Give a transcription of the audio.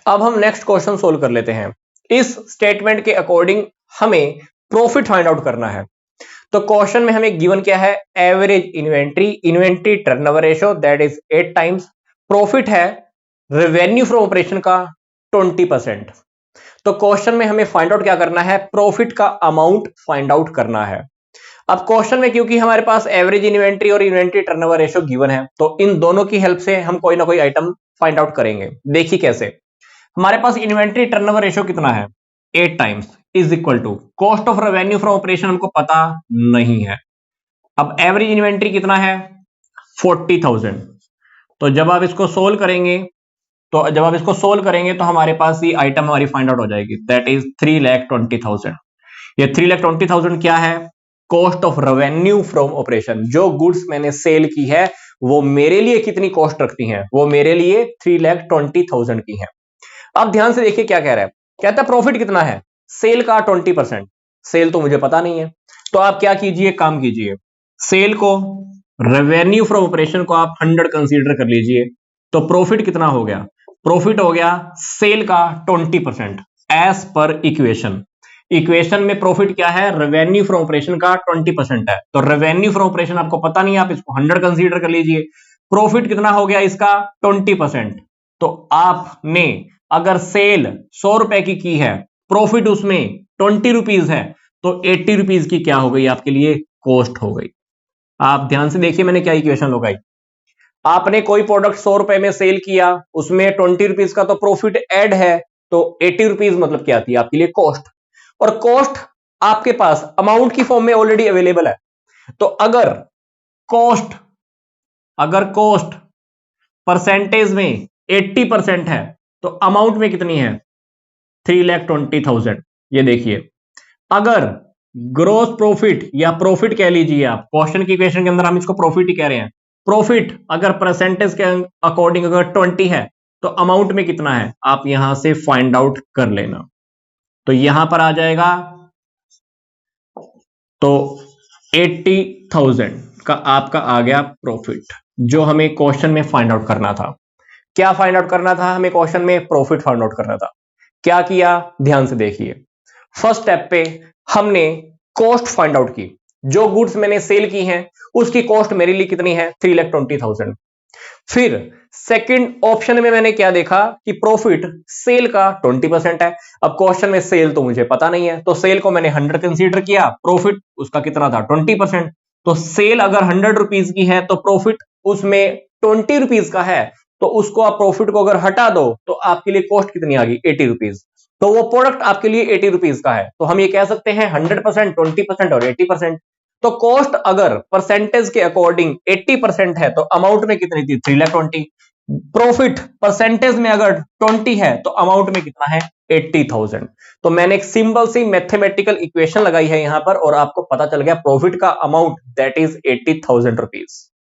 अब हम next question solve कर लेते हैं। इस स्टेटमेंट के अकॉर्डिंग हमें प्रॉफिट फाइंड आउट करना है। तो क्वेश्चन में हमें गिवन क्या है, average inventory turnover ratio that is 8 times, profit है रेवेन्यू फ्रॉम ऑपरेशन का 20%। तो क्वेश्चन में हमें फाइंड आउट क्या करना है, प्रॉफिट का अमाउंट फाइंड आउट करना है। अब क्वेश्चन में क्योंकि हमारे पास एवरेज इन्वेंट्री और इन्वेंट्री टर्नओवर रेशियो गिवन है, तो इन दोनों की हेल्प से हम कोई ना कोई आइटम फाइंड आउट करेंगे। देखिए कैसे। हमारे पास इन्वेंट्री टर्नओवर रेशियो कितना है, 8 times is equal to cost of revenue from operation हमको पता नहीं है। अब एवरेज इन्वेंट्री कितना है, 40,000। तो जब आप इसको सोल्व करेंगे तो हमारे पास ये आइटम हमारी फाइंड आउट हो जाएगी, दैट इज 3,20,000। ये 3,20,000 क्या है, cost of revenue from operation. जो गुड्स मैंने सेल की है वो मेरे लिए कितनी कॉस्ट रखती हैं, वो मेरे लिए 3,20,000 की है। अब ध्यान से देखिए क्या कह रहा है, कहता है प्रॉफिट कितना है, सेल का 20%। सेल तो मुझे पता नहीं है, तो आप क्या कीजिए, काम कीजिए, सेल को रेवेन्यू फ्रॉम ऑपरेशन को आप 100 कंसीडर कर लीजिए। तो प्रॉफिट कितना हो गया, प्रॉफिट हो गया सेल का 20% एज पर इक्वेशन में प्रॉफिट क्या है, रेवेन्यू फ्रॉम ऑपरेशन का 20% है। तो रेवेन्यू फ्रॉम ऑपरेशन आपको पता नहीं है, आप इसको 100 कंसीडर कर लीजिए। प्रॉफिट कितना हो गया इसका 20%। तो आपने अगर सेल 100 रुपए की है, प्रॉफिट उसमें 20 रुपीज है, तो 80 रुपीज की क्या हो गई आपके लिए, कॉस्ट हो गई। आप ध्यान से देखिए मैंने क्या इक्वेशन लगाई। आपने कोई प्रोडक्ट 100 रुपए में सेल किया, उसमें 20 रुपीज का तो प्रॉफिट ऐड है, तो 80 रुपीज मतलब क्या थी आपके लिए, कॉस्ट। और कॉस्ट आपके पास अमाउंट की फॉर्म में ऑलरेडी अवेलेबल है। तो अगर कॉस्ट परसेंटेज में 80% है, तो अमाउंट में कितनी है, 3,20,000। ये देखिए, अगर ग्रोस प्रॉफिट या प्रॉफिट कह लीजिए आप, क्वेश्चन की इक्वेशन के अंदर हम इसको प्रॉफिट ही कह रहे हैं, प्रॉफिट अगर परसेंटेज के अकॉर्डिंग अगर 20 है, तो अमाउंट में कितना है आप यहां से फाइंड आउट कर लेना। तो यहां पर आ जाएगा, तो 80,000 का आपका आ गया प्रॉफिट, जो हमें क्वेश्चन में फाइंड आउट करना था। क्या फाइंड आउट करना था हमें, क्वेश्चन में प्रॉफिट फाइंड आउट करना था। क्या किया, ध्यान से देखिए। फर्स्ट स्टेप पे हमने कॉस्ट फाइंड आउट की, जो गुड्स मैंने सेल की हैं उसकी कॉस्ट मेरे लिए कितनी है, 3,20,000। फिर सेकंड ऑप्शन में मैंने क्या देखा कि प्रॉफिट सेल का 20% है। अब क्वेश्चन में सेल तो मुझे पता नहीं है, तो सेल को मैंने 100 कंसीडर किया, प्रॉफिट उसका कितना था, 20%। तो सेल अगर 100 रुपीज की है, तो प्रॉफिट उसमें 20 रुपीज का है, तो उसको आप प्रॉफिट को अगर हटा दो तो आपके लिए कॉस्ट कितनी आ गई, 80 रुपीज। तो वो प्रोडक्ट आपके लिए 80 रुपीज का है। तो हम ये कह सकते हैं 100%, 20% और 80%। तो कॉस्ट अगर परसेंटेज के अकॉर्डिंग 80% है, तो अमाउंट में कितनी थी, 3,20,000। प्रॉफिट परसेंटेज में अगर 20 है, तो अमाउंट में कितना है, 80,000। तो मैंने एक सिंपल सी मैथमेटिकल इक्वेशन लगाई है यहां पर, और आपको पता चल गया प्रॉफिट का अमाउंट दैट इज 80,000 रुपीज।